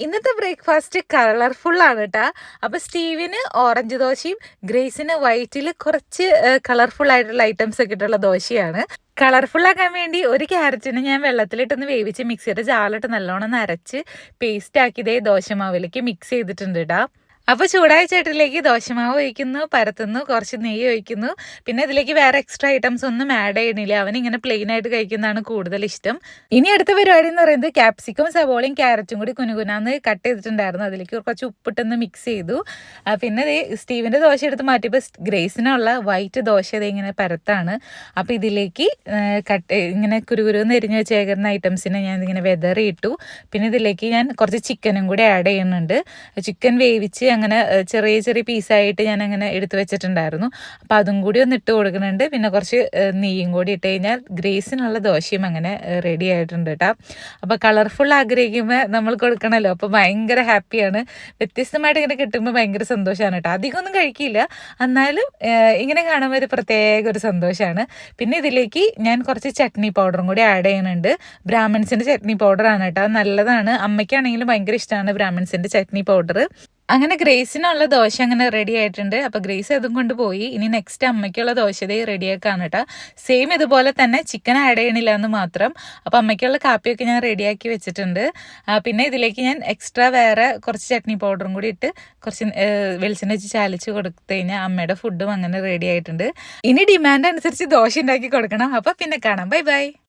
ഇന്നത്തെ breakfast colourful ആണ് കേട്ടോ. അപ്പോൾ സ്റ്റീവിന് ഓറഞ്ച് ദോശയും ഗ്രേസിന് വൈറ്റിൽ കുറച്ച് കളർഫുൾ ആയിട്ടുള്ള ഐറ്റംസ് ഒക്കെ ഇട്ടുള്ള ദോശയാണ്. കളർഫുൾ ആക്കാൻ വേണ്ടി ഒരു ക്യാരറ്റിനെ ഞാൻ വെള്ളത്തിലിട്ടൊന്ന് വേവിച്ച് മിക്സിയുടെ ജാറിലിട്ട് നല്ലോണം നരച്ച് പേസ്റ്റ് ആക്കിയതേ ദോശമാവിലേക്ക് മിക്സ് ചെയ്തിട്ടുണ്ട് കേട്ടോ. അപ്പോൾ ചൂടായ ചട്ടിയിലേക്ക് ദോശമാവ് ഒഴിക്കുന്നു, പരത്തുന്നു, കുറച്ച് നെയ്യ് ഒഴിക്കുന്നു. പിന്നെ ഇതിലേക്ക് വേറെ എക്സ്ട്രാ ഐറ്റംസ് ഒന്നും ആഡ് ചെയ്യണില്ല. അവനിങ്ങനെ പ്ലെയിൻ ആയിട്ട് കഴിക്കുന്നതാണ് കൂടുതൽ ഇഷ്ടം. ഇനി അടുത്ത പരിപാടി എന്ന് പറയുന്നത് ക്യാപ്സിക്കും സവോളയും ക്യാരറ്റും കൂടി കുനുകുനാന്ന് കട്ട് ചെയ്തിട്ടുണ്ടായിരുന്നു. അതിലേക്ക് കുറച്ച് ഉപ്പിട്ടൊന്ന് മിക്സ് ചെയ്തു. പിന്നെ സ്റ്റീവിൻ്റെ ദോശ എടുത്ത് മാറ്റിയപ്പോൾ ഗ്രേസിനുള്ള വൈറ്റ് ദോശ ഇങ്ങനെ പരത്താണ്. അപ്പോൾ ഇതിലേക്ക് ഇങ്ങനെ കുരുകുരുന്ന് എരിഞ്ഞ് വെച്ചേക്കുന്ന ഐറ്റംസിനെ ഞാൻ ഇങ്ങനെ വെതറിയിട്ടു. പിന്നെ ഇതിലേക്ക് ഞാൻ കുറച്ച് ചിക്കനും കൂടി ആഡ് ചെയ്യുന്നുണ്ട്. ചിക്കൻ വേവിച്ച് അങ്ങനെ ചെറിയ ചെറിയ പീസായിട്ട് ഞാൻ അങ്ങനെ എടുത്തു വെച്ചിട്ടുണ്ടായിരുന്നു. അപ്പോൾ അതും കൂടി ഒന്ന് ഇട്ട് കൊടുക്കുന്നുണ്ട്. പിന്നെ കുറച്ച് നെയ്യും കൂടി ഇട്ട് കഴിഞ്ഞാൽ ഗ്രേസിനുള്ള ദോശയും അങ്ങനെ റെഡി ആയിട്ടുണ്ട് കേട്ടോ. അപ്പോൾ കളർഫുൾ ആഗ്രഹിക്കുമ്പോൾ നമ്മൾ കൊടുക്കണമല്ലോ. അപ്പോൾ ഭയങ്കര ഹാപ്പിയാണ്. വ്യത്യസ്തമായിട്ട് ഇങ്ങനെ കിട്ടുമ്പോൾ ഭയങ്കര സന്തോഷമാണ് കേട്ടോ. അധികമൊന്നും കഴിക്കില്ല, എന്നാലും ഇങ്ങനെ കാണുമ്പോൾ ഒരു പ്രത്യേക ഒരു സന്തോഷമാണ്. പിന്നെ ഇതിലേക്ക് ഞാൻ കുറച്ച് ചട്നി പൗഡറും കൂടി ആഡ് ചെയ്യുന്നുണ്ട്. ബ്രാഹ്മിൺസിൻ്റെ ചട്നി പൗഡറാണ് കേട്ടോ, നല്ലതാണ്. അമ്മയ്ക്കാണെങ്കിലും ഭയങ്കര ഇഷ്ടമാണ് ബ്രാഹ്മിൺസിൻ്റെ ചട്നി പൗഡർ. അങ്ങനെ ഗ്രേസിനുള്ള ദോശ അങ്ങനെ റെഡി ആയിട്ടുണ്ട്. അപ്പോൾ ഗ്രേസ് അതും കൊണ്ട് പോയി. ഇനി നെക്സ്റ്റ് അമ്മയ്ക്കുള്ള ദോശ റെഡിയാക്കാണ് കേട്ടോ. സെയിം ഇതുപോലെ തന്നെ ചിക്കൻ ആഡ് ചെയ്യണില്ല എന്ന് മാത്രം. അപ്പോൾ അമ്മയ്ക്കുള്ള കാപ്പിയൊക്കെ ഞാൻ റെഡിയാക്കി വെച്ചിട്ടുണ്ട്. പിന്നെ ഇതിലേക്ക് ഞാൻ എക്സ്ട്രാ വേറെ കുറച്ച് ചട്നി പൗഡറും കൂടി ഇട്ട് കുറച്ച് വെളിച്ചെണ്ണ വെച്ച് ചാലിച്ച് കൊടുത്തു കഴിഞ്ഞാൽ അമ്മയുടെ ഫുഡും അങ്ങനെ റെഡി ആയിട്ടുണ്ട്. ഇനി ഡിമാൻഡ് അനുസരിച്ച് ദോശ ഉണ്ടാക്കി കൊടുക്കണം. അപ്പോൾ പിന്നെ കാണാം. Bye bye.